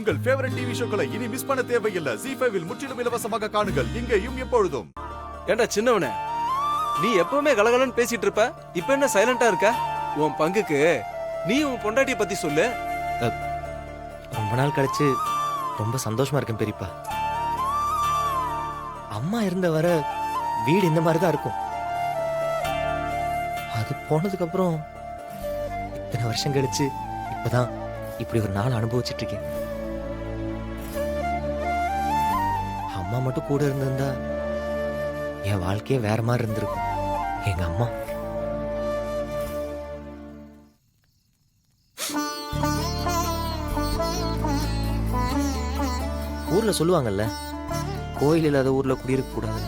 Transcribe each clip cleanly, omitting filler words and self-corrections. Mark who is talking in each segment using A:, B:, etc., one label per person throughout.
A: உங்கள் favourite TV ஷோக்களை இனி miss பண்ண தேவையில்லை. ZEE5 இல் முற்றிலும் இலவசமாக காணுங்கள், இங்கேயும் எப்பொழுதும்.
B: ஏண்டா சின்னவனே, நீ எப்பவுமே கலகலன்னு பேசிட்டு இருப்ப, இப்ப என்ன சைலண்டா இருக்க? உன் பங்குக்கு நீ உன் பொண்டாட்டிய பத்தி சொல்லு.
C: ரொம்ப நாள் கழிச்சு ரொம்ப சந்தோஷமா இருக்கேன் பெரியப்பா. அம்மா இருந்த வர வீடு இந்த மாதிரி தான் இருக்கும். அது போனதுக்கு அப்புறம் இத்தனை வருஷம் கழிச்சு இப்பதான் இப்படி ஒரு நாள் அனுபவிச்சுட்டு இருக்கேன். அம்மா மட்டும் கூட இருந்திருந்தா என் வாழ்க்கையே வேற மாதிரி இருந்திருக்கும். எங்க அம்மா ஊர்ல சொல்லுவாங்கல்ல, கோயில் இல்லாத ஊர்ல குடியிருக்க கூடாது.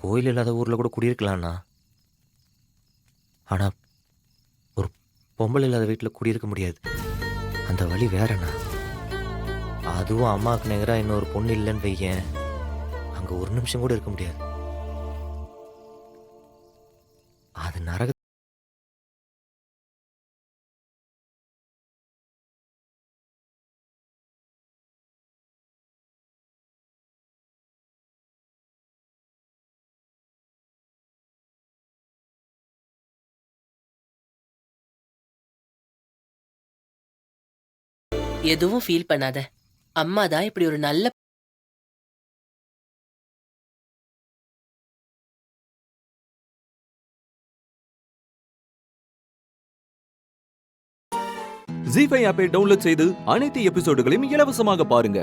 C: கோயில் இல்லாத ஊர்ல கூட குடியிருக்கலாம்னா, ஆனா ஒரு பொம்பளை இல்லாத வீட்டுல குடியிருக்க முடியாது. அந்த வழி வேறண்ணா. அதுவும் அம்மாவுக்கு நேரா இன்னொரு பொண்ணு இல்லைன்னு வையேன், அங்க ஒரு நிமிஷம் கூட இருக்க முடியாது. அது நரக.
D: எதுவும் ஃபீல் பண்ணாத. அம்மா தான் இப்படி ஒரு நல்ல
E: ZEE5 ஆப்பை டவுன்லோட் செய்து அனைத்து எபிசோடுகளையும் இலவசமாக பாருங்க.